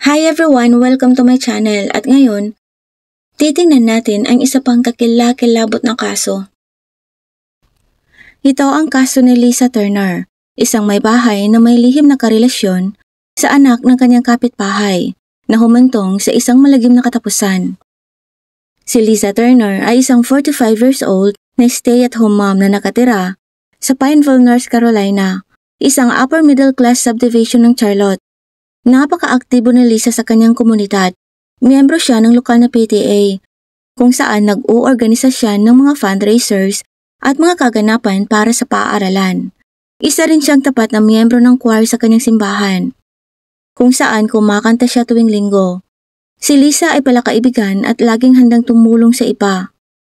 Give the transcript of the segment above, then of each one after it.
Hi everyone! Welcome to my channel at ngayon, titingnan natin ang isa pang kakilakilabot na kaso. Ito ang kaso ni Lisa Turner, isang may bahay na may lihim na karelasyon sa anak ng kanyang kapitbahay na humantong sa isang malagim na katapusan. Si Lisa Turner ay isang 45 years old na stay-at-home mom na nakatira sa Pineville, North Carolina, isang upper middle class subdivision ng Charlotte. Napaka-aktibo ni Lisa sa kanyang komunidad. Miyembro siya ng lokal na PTA, kung saan nag-uorganisa siya ng mga fundraisers at mga kaganapan para sa paaralan. Isa rin siyang tapat na miyembro ng choir sa kanyang simbahan, kung saan kumakanta siya tuwing linggo. Si Lisa ay palakaibigan at laging handang tumulong sa iba.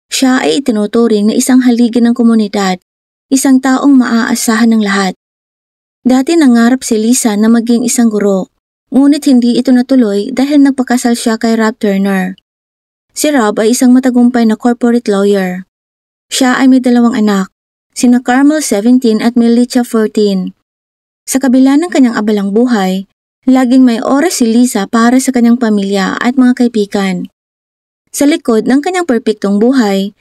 Siya ay itinuturing na isang haligi ng komunidad, isang taong maaasahan ng lahat. Dati nangarap si Lisa na maging isang guro, ngunit hindi ito natuloy dahil nagpakasal siya kay Rob Turner. Si Rob ay isang matagumpay na corporate lawyer. Siya ay may 2 anak, sina Carmel 17 at Milicia 14. Sa kabila ng kanyang abalang buhay, laging may oras si Lisa para sa kanyang pamilya at mga kaibigan. Sa likod ng kanyang perpektong buhay,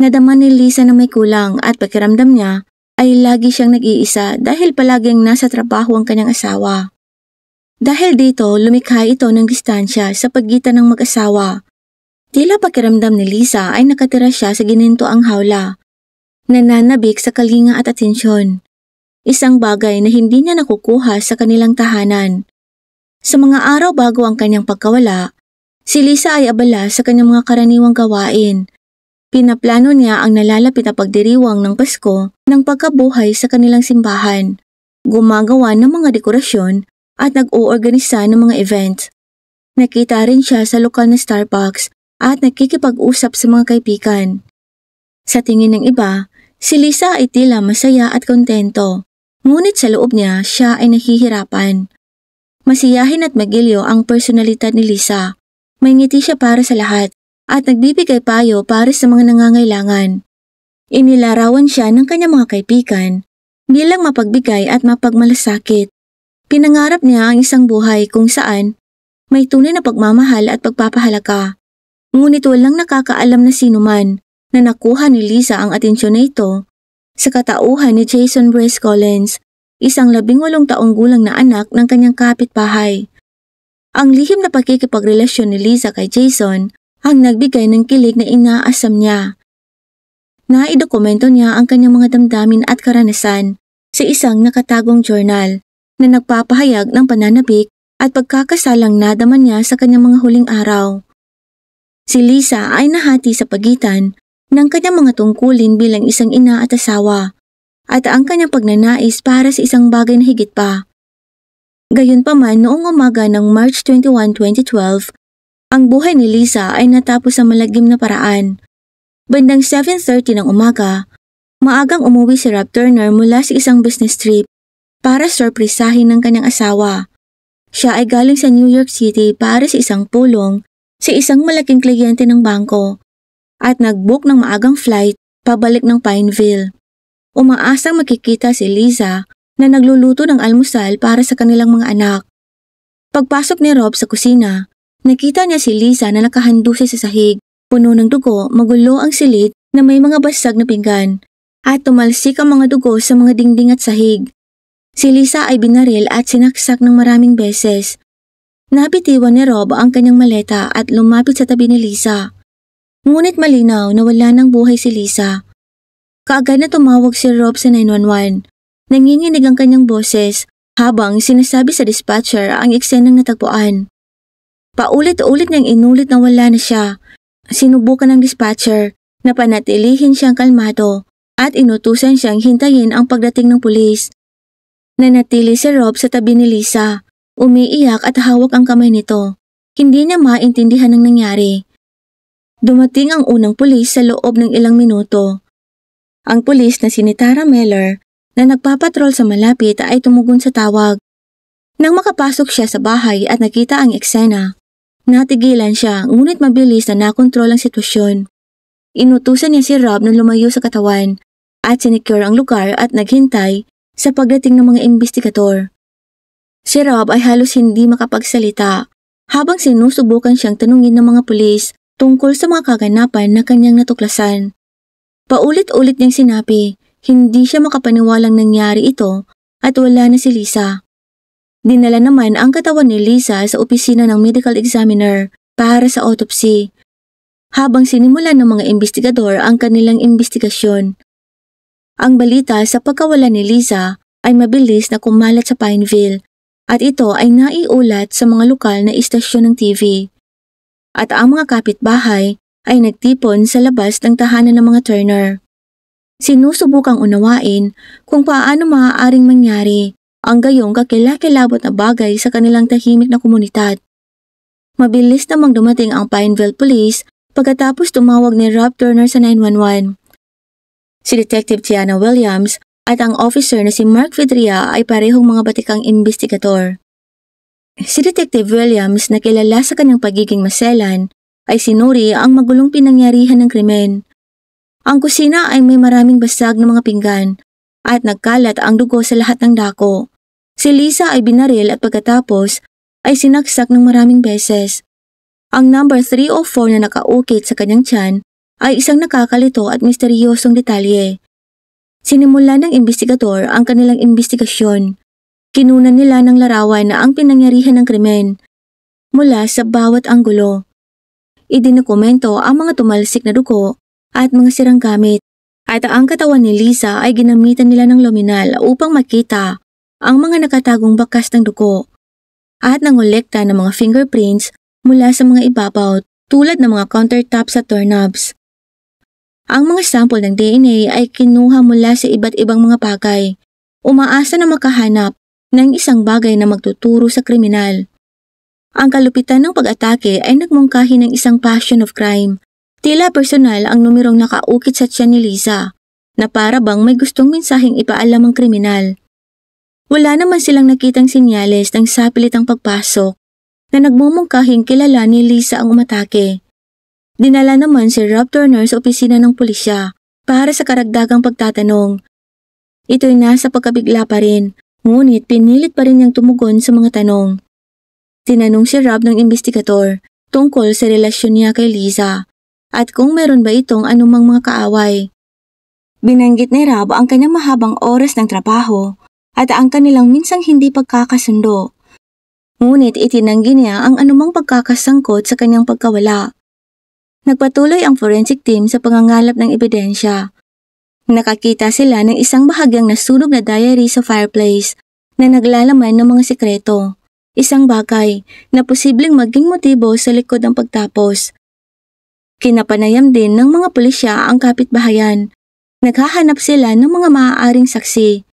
nadama ni Lisa na may kulang at pakiramdam niya ay lagi siyang nag-iisa dahil palaging nasa trabaho ang kanyang asawa. Dahil dito, lumikha ito ng distansya sa pagitan ng mag-asawa. Tila pakiramdam ni Lisa ay nakatira siya sa ginintoang hawla, nananabik sa kalinga at atensyon. Isang bagay na hindi niya nakukuha sa kanilang tahanan. Sa mga araw bago ang kanyang pagkawala, si Lisa ay abala sa kanyang mga karaniwang gawain. Pinaplano niya ang nalalapit na pagdiriwang ng Pasko ng pagkabuhay sa kanilang simbahan, gumagawa ng mga dekorasyon at nag-uorganisa ng mga event. Nakita rin siya sa lokal na Starbucks at nakikipag-usap sa mga kaibigan. Sa tingin ng iba, si Lisa ay tila masaya at kontento, ngunit sa loob niya siya ay nahihirapan. Masiyahin at magilyo ang personalidad ni Lisa. May ngiti siya para sa lahat at nagbibigay payo para sa mga nangangailangan. Inilarawan siya ng kanyang mga kaibigan bilang mapagbigay at mapagmalasakit. Pinangarap niya ang isang buhay kung saan may tunay na pagmamahal at pagpapahalaga. Ngunit walang nakakaalam na sinuman na nakuha ni Lisa ang atensyon na ito sa katauhan ni Jason Brace Collins, isang 18 taong gulang na anak ng kanyang kapitbahay. Ang lihim na pakikipagrelasyon ni Lisa kay Jason ang nagbigay ng kilig na inaasam niya. Naidokumento niya ang kanyang mga damdamin at karanasan sa isang nakatagong journal na nagpapahayag ng pananabik at pagkakasalang nadama niya sa kanyang mga huling araw. Si Lisa ay nahati sa pagitan ng kanyang mga tungkulin bilang isang ina at asawa at ang kanyang pagnanais para sa isang bagay na higit pa. Gayunpaman, noong umaga ng March 21, 2012, ang buhay ni Lisa ay natapos sa malagim na paraan. Bandang 7:30 ng umaga, maagang umuwi si Rob Turner mula sa isang business trip para sorpresahin ng kanyang asawa. Siya ay galing sa New York City para sa isang pulong sa isang malaking kliyente ng bangko at nag-book ng maagang flight pabalik ng Pineville. Umaasang makikita si Lisa na nagluluto ng almusal para sa kanilang mga anak. Pagpasok ni Rob sa kusina, nakita niya si Lisa na nakahandusay sa sahig, puno ng dugo, magulo ang silid na may mga basag na pinggan, at tumalsik ang mga dugo sa mga dingding at sahig. Si Lisa ay binaril at sinaksak ng maraming beses. Nabitiwan ni Rob ang kanyang maleta at lumapit sa tabi ni Lisa. Ngunit malinaw na wala ng buhay si Lisa. Kaagad na tumawag si Rob sa 911. Nanginginig ang kanyang boses habang sinasabi sa dispatcher ang eksenang natagpuan. Paulit-ulit niyang inulit na wala na siya. Sinubukan ng dispatcher na panatilihin siyang kalmado at inutusan siyang hintayin ang pagdating ng pulis. Nanatili si Rob sa tabi ni Lisa, umiiyak at hawak ang kamay nito. Hindi niya maintindihan ang nangyari. Dumating ang unang pulis sa loob ng ilang minuto. Ang pulis na si Tara Meller na nagpapatrol sa malapit ay tumugon sa tawag. Nang makapasok siya sa bahay at nakita ang eksena, natigilan siya ngunit mabilis na nakontrol ang sitwasyon. Inutusan niya si Rob na lumayo sa katawan at sinecure ang lugar at naghintay sa pagdating ng mga imbestigador. Si Rob ay halos hindi makapagsalita habang sinusubukan siyang tanungin ng mga pulis tungkol sa mga kaganapan na kanyang natuklasan. Paulit-ulit niyang sinabi, hindi siya makapaniwalang nangyari ito at wala na si Lisa. Dinala naman ang katawan ni Lisa sa opisina ng medical examiner para sa autopsy, habang sinimulan ng mga investigador ang kanilang investigasyon. Ang balita sa pagkawala ni Lisa ay mabilis na kumalat sa Pineville at ito ay naiulat sa mga lokal na istasyon ng TV. At ang mga kapitbahay ay nagtipon sa labas ng tahanan ng mga Turner. Sinusubukang unawain kung paano maaaring mangyari ang gayong kakilakilabot na bagay sa kanilang tahimik na komunidad. Mabilis namang dumating ang Pineville Police pagkatapos tumawag ni Rob Turner sa 911. Si Detective Tiana Williams at ang officer na si Mark Vidria ay parehong mga batikang investigador. Si Detective Williams na kilala sa kanyang pagiging maselan ay sinuri ang magulong pinangyarihan ng krimen. Ang kusina ay may maraming basag ng mga pinggan at nagkalat ang dugo sa lahat ng dako. Si Lisa ay binaril at pagkatapos ay sinaksak ng maraming beses. Ang number 304 na nakaukit sa kanyang tiyan ay isang nakakalito at misteryosong detalye. Sinimula ng investigador ang kanilang investigasyon. Kinunan nila ng larawan na ang pinangyarihan ng krimen mula sa bawat anggulo. Idinokumento ang mga tumalsik na dugo at mga sirang gamit, at ang katawan ni Lisa ay ginamitan nila ng luminal upang makita ang mga nakatagong bakas ng dugo at nangolekta ng mga fingerprints mula sa mga ibabaw tulad ng mga countertops at doorknobs. Ang mga sample ng DNA ay kinuha mula sa iba't ibang mga bagay, umaasa na makahanap ng isang bagay na magtuturo sa kriminal. Ang kalupitan ng pag-atake ay nagmungkahi ng isang passion of crime. Tila personal ang numerong nakaukit sa tiyan ni Lisa, na para bang may gustong mensaheng ipaalam ang kriminal. Wala naman silang nakitang senyales ng sapilitang pagpasok na nagmumungkahing kilala ni Lisa ang umatake. Dinala naman si Rob Turner sa opisina ng pulisya para sa karagdagang pagtatanong. Ito'y nasa pagkabigla pa rin, ngunit pinilit pa rin niyang tumugon sa mga tanong. Tinanong si Rob ng investigador tungkol sa relasyon niya kay Lisa at kung meron ba itong anumang mga kaaway. Binanggit ni Rob ang kanyang mahabang oras ng trabaho at ang kanilang minsang hindi pagkakasundo. Ngunit itinanggi niya ang anumang pagkakasangkot sa kanyang pagkawala. Nagpatuloy ang forensic team sa pangangalap ng ebidensya. Nakakita sila ng isang bahagyang nasunog na diary sa fireplace na naglalaman ng mga sikreto, isang bagay na posibleng maging motibo sa likod ng pagtapos. Kinapanayam din ng mga pulisya ang kapitbahayan. Naghahanap sila ng mga maaaring saksi.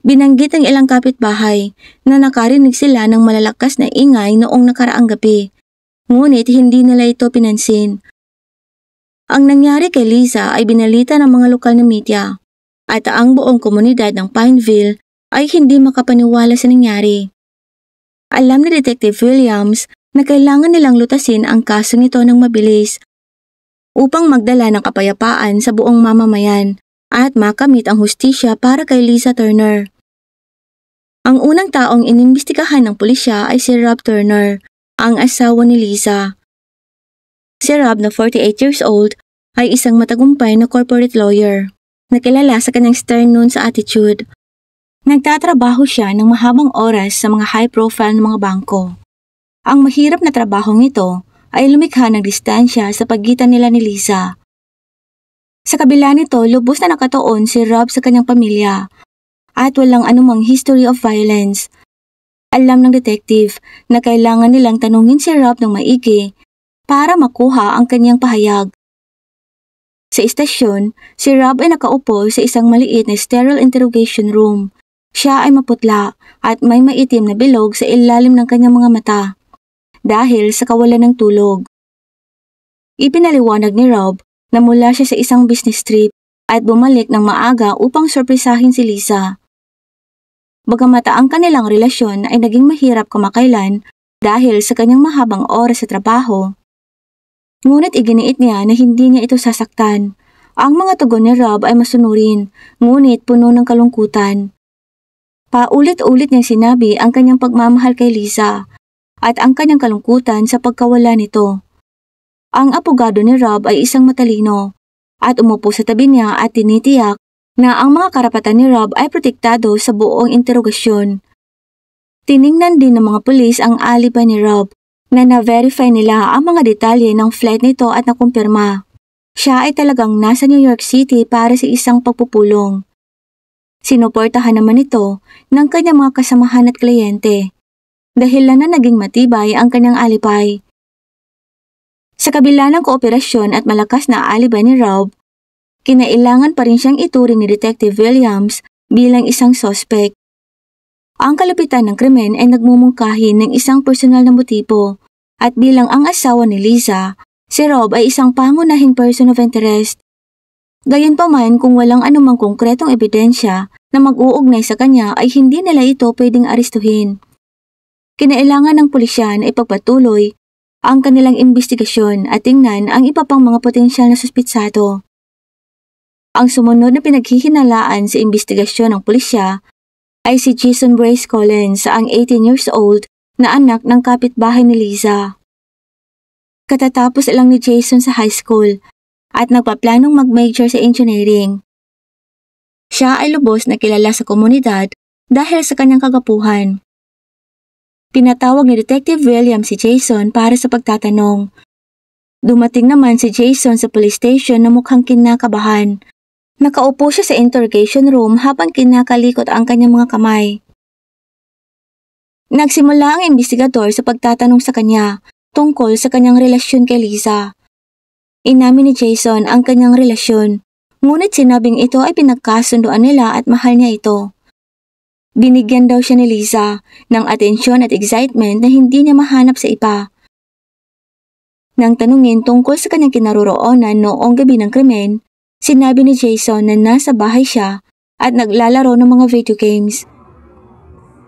Binanggit ang ilang kapitbahay na nakarinig sila ng malalakas na ingay noong nakaraang gabi. Ngunit hindi nila ito pinansin. Ang nangyari kay Lisa ay binalita ng mga lokal na media at ang buong komunidad ng Pineville ay hindi makapaniwala sa nangyari. Alam ni Detective Williams na kailangan nilang lutasin ang kasong ito ng mabilis upang magdala ng kapayapaan sa buong mamamayan at makamit ang hustisya para kay Lisa Turner. Ang unang taong inimbestigahan ng pulisya ay si Rob Turner, ang asawa ni Lisa. Si Rob na 48 years old ay isang matagumpay na corporate lawyer na kilala sa kanyang stern noon sa attitude. Nagtatrabaho siya ng mahabang oras sa mga high-profile ng mga bangko. Ang mahirap na trabahong ito ay lumikha ng distansya sa pagitan nila ni Lisa. Sa kabila nito, lubos na nakatuon si Rob sa kanyang pamilya at walang anumang history of violence. Alam ng detective na kailangan nilang tanungin si Rob ng maigi para makuha ang kanyang pahayag. Sa istasyon, si Rob ay nakaupo sa isang maliit na sterile interrogation room. Siya ay maputla at may maitim na bilog sa ilalim ng kanyang mga mata dahil sa kawalan ng tulog. Ipinaliwanag ni Rob na mula siya sa isang business trip at bumalik ng maaga upang sorpresahin si Lisa. Bagamat ang kanilang relasyon ay naging mahirap kamakailan dahil sa kanyang mahabang oras sa trabaho, ngunit iginiit niya na hindi niya ito sasaktan. Ang mga tugon ni Rob ay masunurin, ngunit puno ng kalungkutan. Paulit-ulit niyang sinabi ang kanyang pagmamahal kay Lisa at ang kanyang kalungkutan sa pagkawala nito. Ang abogado ni Rob ay isang matalino at umupo sa tabi niya at tinitiyak na ang mga karapatan ni Rob ay protektado sa buong interogasyon. Tiningnan din ng mga pulis ang alibi ni Rob na na-verify nila ang mga detalye ng flight nito at nakumpirma. Siya ay talagang nasa New York City para sa isang pagpupulong. Sinuportahan naman ito ng kanyang mga kasamahan at kliyente dahil na naging matibay ang kanyang alibi. Sa kabila ng kooperasyon at malakas na alibi ni Rob, kinailangan pa rin siyang ituring ni Detective Williams bilang isang suspect. Ang kalupitan ng krimen ay nagmumungkahi ng isang personal na motibo at bilang ang asawa ni Liza, si Rob ay isang pangunahing person of interest. Gayunpaman kung walang anumang konkretong ebidensya na mag-uugnay sa kanya ay hindi nila ito pwedeng arestuhin. Kinailangan ng pulisya na ipagpatuloy ang kanilang investigasyon at tingnan ang iba pang mga potensyal na suspitsado. Ang sumunod na pinaghihinalaan sa investigasyon ng pulisya ay si Jason Brace Collins, ang 18 years old na anak ng kapitbahay ni Liza. Katatapos lang ni Jason sa high school at nagpaplanong mag-major sa engineering. Siya ay lubos na kilala sa komunidad dahil sa kanyang kagapuhan. Pinatawag ni Detective Williams si Jason para sa pagtatanong. Dumating naman si Jason sa police station na mukhang kinakabahan. Nakaupo siya sa interrogation room habang kinakalikot ang kanyang mga kamay. Nagsimula ang investigador sa pagtatanong sa kanya tungkol sa kanyang relasyon kay Liza. Inamin ni Jason ang kanyang relasyon, ngunit sinabing ito ay pinagkasunduan nila at mahal niya ito. Binigyan daw siya ni Liza ng atensyon at excitement na hindi niya mahanap sa iba. Nang tanungin tungkol sa kanyang kinaroroonan noong gabi ng krimen, sinabi ni Jason na nasa bahay siya at naglalaro ng mga video games.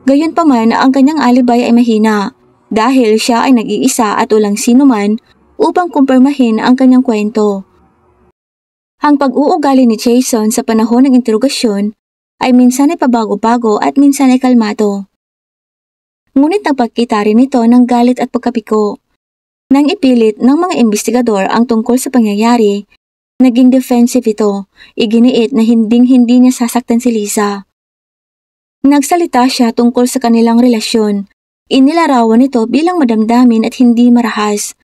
Gayunpaman ang kanyang alibay ay mahina dahil siya ay nag-iisa at walang sino man upang kumpirmahin ang kanyang kwento. Ang pag-uugali ni Jason sa panahon ng interogasyon ay minsan ay pabago-bago at minsan ay kalmado. Ngunit nagpakita rin ito ng galit at pagkapiko. Nang ipilit ng mga investigador ang tungkol sa pangyayari, naging defensive ito, iginiit na hinding-hindi niya sasaktan si Liza. Nagsalita siya tungkol sa kanilang relasyon. Inilarawan ito bilang madamdamin at hindi marahas.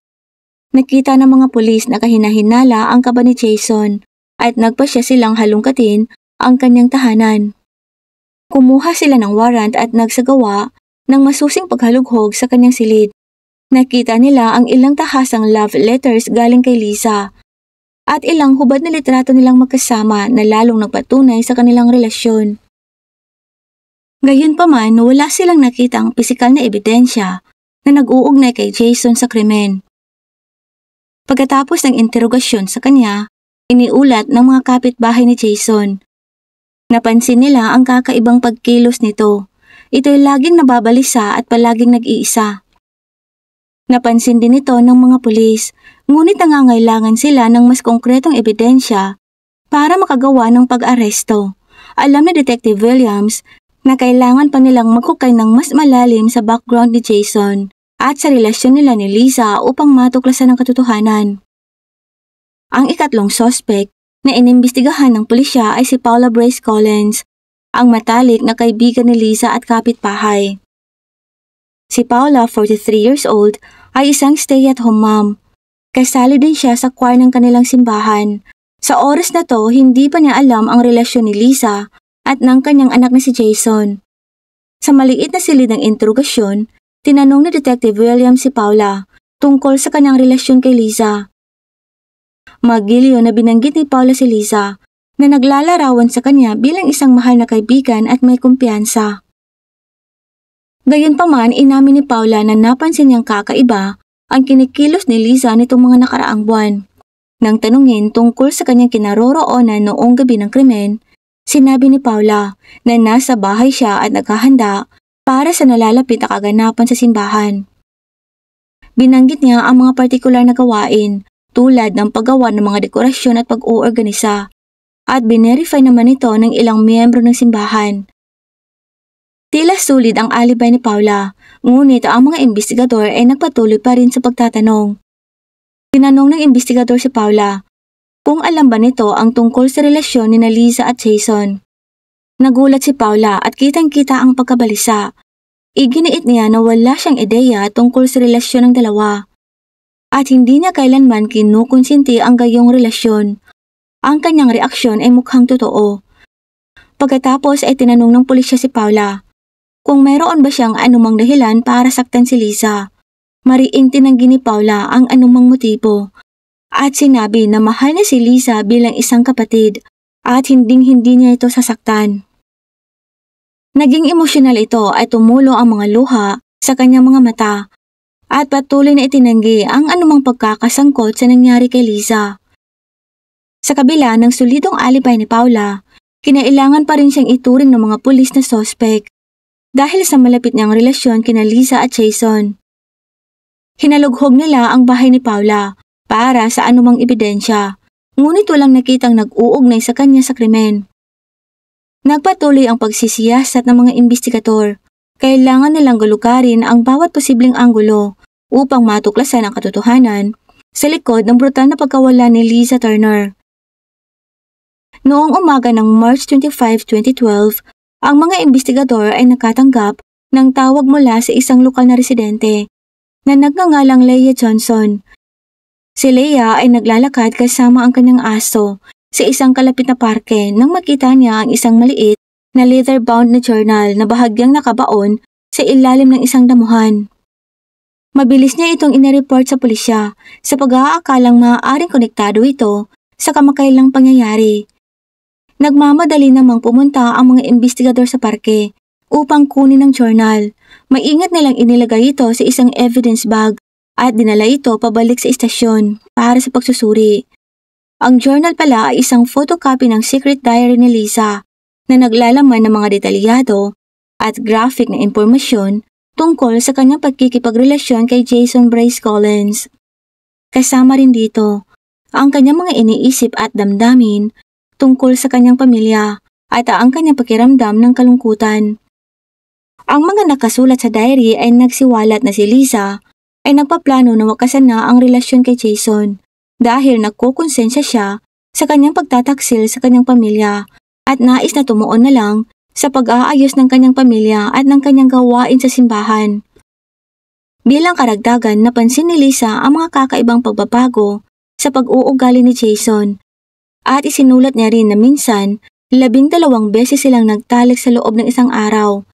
Nakita ng mga pulis na kahinahinala ang kaba ni Jason at nagpasya silang halungkatin ang kanyang tahanan. Kumuha sila ng warrant at nagsagawa ng masusing paghalughog sa kanyang silid. Nakita nila ang ilang tahasang love letters galing kay Liza at ilang hubad na litrato nilang magkasama na lalong nagpatunay sa kanilang relasyon. Gayunpaman, wala silang nakitang pisikal na ebidensya na nag-uugnay kay Jason sa krimen. Pagkatapos ng interogasyon sa kanya, iniulat ng mga kapitbahay ni Jason. Napansin nila ang kakaibang pagkilos nito. Ito'y laging nababalisa at palaging nag-iisa. Napansin din ito ng mga pulis, ngunit nangangailangan sila ng mas konkretong ebidensya para makagawa ng pag-aresto. Alam ni Detective Williams na kailangan pa nilang maghukay ng mas malalim sa background ni Jason at sa relasyon nila ni Liza upang matuklasan ang katotohanan. Ang ikatlong suspect na inimbestigahan ng pulisya ay si Paula Brace Collins, ang matalik na kaibigan ni Liza at kapitbahay. Si Paula, 43 years old, ay isang stay-at-home mom. Kasali din siya sa choir ng kanilang simbahan. Sa oras na to, hindi pa niya alam ang relasyon ni Liza at ng kanyang anak na si Jason. Sa maliit na silid ng interogasyon, tinanong ni Detective Williams si Paula tungkol sa kanyang relasyon kay Liza. Magiliw na binanggit ni Paula si Liza na naglalarawan sa kanya bilang isang mahal na kaibigan at may kumpiyansa. Gayunpaman, inamin ni Paula na napansin niyang kakaiba ang kinikilos ni Liza nitong mga nakaraang buwan. Nang tanungin tungkol sa kanyang kinaroroonan noong gabi ng krimen, sinabi ni Paula na nasa bahay siya at naghahanda para sa nalalapit na kaganapan sa simbahan. Binanggit niya ang mga partikular na gawain tulad ng paggawa ng mga dekorasyon at pag-uorganisa, at binerify naman ito ng ilang miyembro ng simbahan. Tila sulid ang alibay ni Paula, ngunit ang mga investigador ay nagpatuloy pa rin sa pagtatanong. Tinanong ng investigador si Paula kung alam ba nito ang tungkol sa relasyon ni Liza at Jason. Nagulat si Paula at kitang-kita ang pagkabalisa. Iginiit niya na wala siyang ideya tungkol sa relasyon ng dalawa. At hindi niya kailanman kinukonsinti ang gayong relasyon. Ang kanyang reaksyon ay mukhang totoo. Pagkatapos ay tinanong ng pulisya si Paula kung mayroon ba siyang anumang dahilan para saktan si Liza. Mariing tinanggi ni Paula ang anumang motibo at sinabi na mahal niya si Liza bilang isang kapatid at hinding-hindi niya ito sasaktan. Naging emosyonal ito at tumulo ang mga luha sa kanyang mga mata at patuloy na itinanggi ang anumang pagkakasangkot sa nangyari kay Liza. Sa kabila ng solidong alibay ni Paula, kinailangan pa rin siyang ituring ng mga pulis na sospek dahil sa malapit niyang relasyon kina Liza at Jason. Hinalughog nila ang bahay ni Paula para sa anumang ebidensya, ngunit walang nakitang nag-uugnay sa kanya sa krimen. Nagpatuloy ang pagsisiyasat ng mga investigador. Kailangan nilang galugarin ang bawat posibleng anggulo upang matuklasan ang katotohanan sa likod ng brutal na pagkawala ni Liza Turner. Noong umaga ng March 25, 2012, ang mga investigador ay nakatanggap ng tawag mula sa isang lokal na residente na nagngangalang Leah Johnson. Si Leah ay naglalakad kasama ang kanyang aso sa isang kalapit na parke nang makita niya ang isang maliit na leather-bound na journal na bahagyang nakabaon sa ilalim ng isang damuhan. Mabilis niya itong inireport sa pulisya sa pag-aakalang maaaring konektado ito sa kamakailang pangyayari. Nagmamadali namang pumunta ang mga investigador sa parke upang kunin ang journal. Maingat nilang inilagay ito sa isang evidence bag at dinala ito pabalik sa istasyon para sa pagsusuri. Ang journal pala ay isang photocopy ng secret diary ni Liza na naglalaman ng mga detalyado at graphic na impormasyon tungkol sa kanyang pagkikipagrelasyon kay Jason Bryce Collins. Kasama rin dito ang kanyang mga iniisip at damdamin tungkol sa kanyang pamilya at ang kanyang pakiramdam ng kalungkutan. Ang mga nakasulat sa diary ay nagsiwalat na si Liza ay nagpaplano na wakasan na ang relasyon kay Jason dahil nagkukonsensya siya sa kanyang pagtataksil sa kanyang pamilya at nais na tumuon na lang sa pag-aayos ng kanyang pamilya at ng kanyang gawain sa simbahan. Bilang karagdagan, napansin ni Liza ang mga kakaibang pagbabago sa pag-uugali ni Jason at isinulat niya rin na minsan 12 beses silang nagtalik sa loob ng isang araw.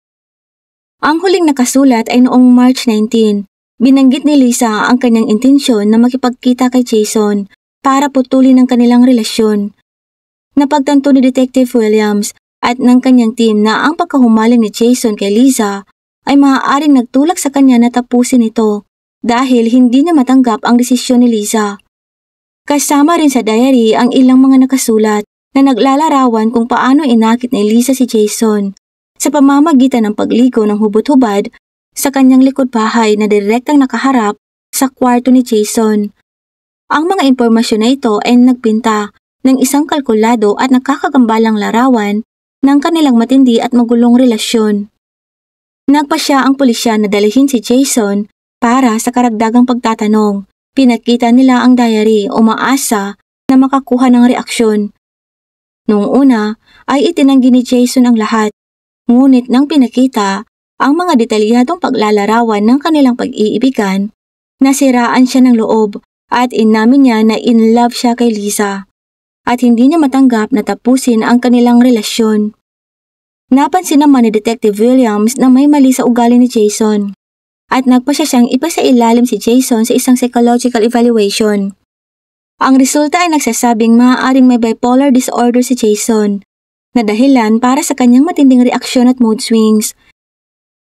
Ang huling nakasulat ay noong March 19. Binanggit ni Liza ang kanyang intensyon na makipagkita kay Jason para putulin ang kanilang relasyon. Napagtanto ni Detective Williams at ng kanyang team na ang pagkahumaling ni Jason kay Liza ay maaaring nagtulak sa kanya na tapusin ito dahil hindi niya matanggap ang desisyon ni Liza. Kasama rin sa diary ang ilang mga nakasulat na naglalarawan kung paano inakit ni Liza si Jason sa pamamagitan ng pagligo ng hubot-hubad sa kanyang likod bahay na direktang nakaharap sa kwarto ni Jason. Ang mga impormasyon na ito ay nagpinta ng isang kalkulado at nakakagambalang larawan ng kanilang matindi at magulong relasyon. Nagpasya ang pulisya na dalhin si Jason para sa karagdagang pagtatanong. Pinakita nila ang diary o umaasa na makakuha ng reaksyon. Noong una ay itinanggi ni Jason ang lahat, ngunit nang pinakita ang mga detalyadong paglalarawan ng kanilang pag-iibigan, nasiraan siya ng loob at inamin niya na in love siya kay Liza at hindi niya matanggap na tapusin ang kanilang relasyon. Napansin naman ni Detective Williams na may mali sa ugali ni Jason at nagpasya siyang ipasailalim si Jason sa isang psychological evaluation. Ang resulta ay nagsasabing maaaring may bipolar disorder si Jason na dahilan para sa kanyang matinding reaksyon at mood swings.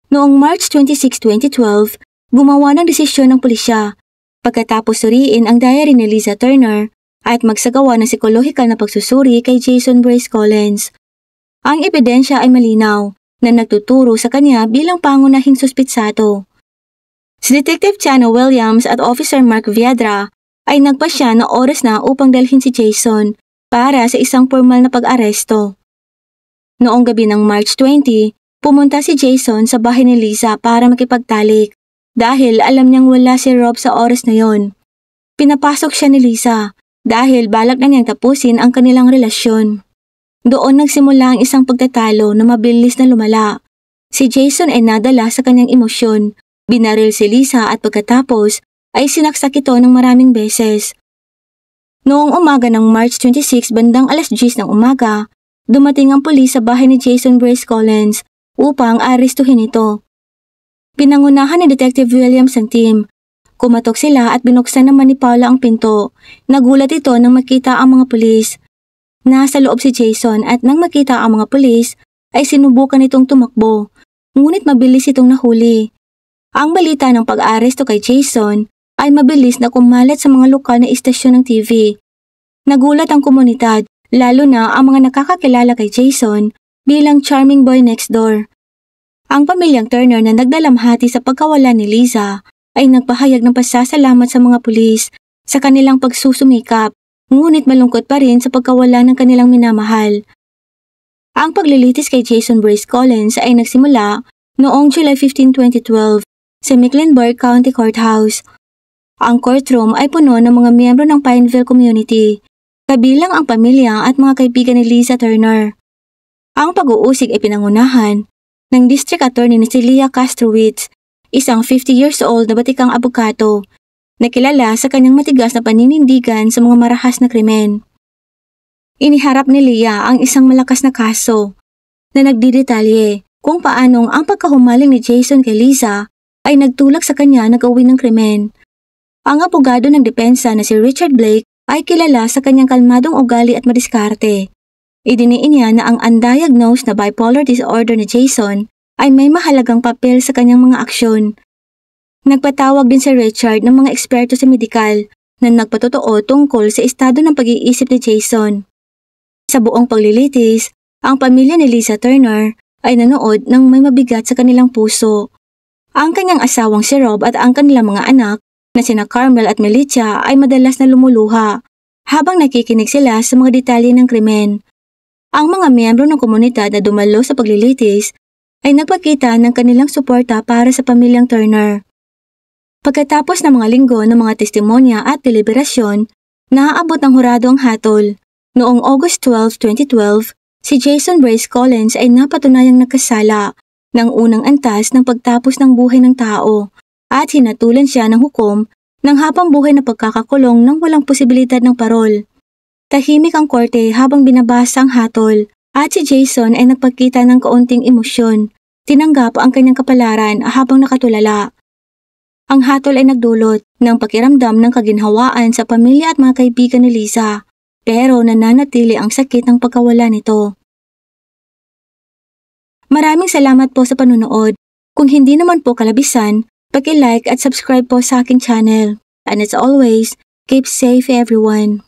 Noong March 26, 2012, gumawa ng desisyon ng pulisya pagkatapos suriin ang diary ni Liza Turner at magsagawa ng psikolohikal na pagsusuri kay Jason Bryce Collins. Ang ebidensya ay malinaw na nagtuturo sa kanya bilang pangunahing suspitsado. Si Detective Chano Williams at Officer Mark Viadra ay nagpasya na oras na upang dalhin si Jason para sa isang formal na pag-aresto. Noong gabi ng March 20, Pumunta si Jason sa bahay ni Lisa para makipagtalik dahil alam niyang wala si Rob sa oras na yon. Pinapasok siya ni Lisa dahil balak na niyang tapusin ang kanilang relasyon. Doon nagsimula ang isang pagtatalo na mabilis na lumala. Si Jason ay nadala sa kanyang emosyon, binaril si Lisa at pagkatapos ay sinaksak ito ng maraming beses. Noong umaga ng March 26 bandang alas 10 ng umaga, dumating ang pulis sa bahay ni Jason Brace Collins upang arestuhin ito. Pinangunahan ni Detective Williams ang team. Kumatok sila at binuksan naman ni Paula ang pinto. Nagulat ito nang makita ang mga pulis. Nasa loob si Jason at nang makita ang mga pulis ay sinubukan itong tumakbo. Ngunit mabilis itong nahuli. Ang balita ng pag-aresto kay Jason ay mabilis na kumalat sa mga lokal na istasyon ng TV. Nagulat ang komunidad, lalo na ang mga nakakakilala kay Jason bilang charming boy next door. Ang pamilyang Turner na nagdalamhati sa pagkawala ni Lisa ay nagpahayag ng pasasalamat sa mga pulis sa kanilang pagsusumikap, ngunit malungkot pa rin sa pagkawala ng kanilang minamahal. Ang paglilitis kay Jason Brace Collins ay nagsimula noong July 15, 2012 sa Mecklenburg County Courthouse. Ang courtroom ay puno ng mga miyembro ng Pineville community, kabilang ang pamilya at mga kaibigan ni Lisa Turner. Ang pag-uusig ay pinangunahan ng District Attorney na si Leah Kastrowitz, isang 50 years old na batikang abogado, na kilala sa kanyang matigas na paninindigan sa mga marahas na krimen. Iniharap ni Leah ang isang malakas na kaso na nagdidetalye kung paanong ang pagkahumaling ni Jason kay Lisa ay nagtulak sa kanya na gawin ng krimen. Ang abogado ng depensa na si Richard Blake ay kilala sa kanyang kalmadong ugali at madiskarte. Idiniin niya na ang undiagnosed na bipolar disorder ni Jason ay may mahalagang papel sa kanyang mga aksyon. Nagpatawag din si Richard ng mga eksperto sa medikal na nagpatotoo tungkol sa estado ng pag-iisip ni Jason. Sa buong paglilitis, ang pamilya ni Lisa Turner ay nanood ng may mabigat sa kanilang puso. Ang kanyang asawang si Rob at ang kanilang mga anak na sina Carmel at Melissa ay madalas na lumuluha habang nakikinig sila sa mga detalye ng krimen. Ang mga miyembro ng komunidad na dumalo sa paglilitis ay nagpakita ng kanilang suporta para sa pamilyang Turner. Pagkatapos ng mga linggo ng mga testimonya at deliberasyon, naaabot ng hurado ang hatol. Noong August 12, 2012, si Jason Brace Collins ay napatunayang nagkasala ng unang antas ng pagtapos ng buhay ng tao at hinatulan siya ng hukom ng habang buhay na pagkakakulong ng walang posibilidad ng parol. Tahimik ang korte habang binabasa ang hatol at si Jason ay nagpakita ng kaunting emosyon. Tinanggap ang kanyang kapalaran habang nakatulala. Ang hatol ay nagdulot ng pakiramdam ng kaginhawaan sa pamilya at mga kaibigan ni Lisa, pero nananatili ang sakit ng pagkawala nito. Maraming salamat po sa panunood. Kung hindi naman po kalabisan, paki-like at subscribe po sa aking channel. And as always, keep safe everyone.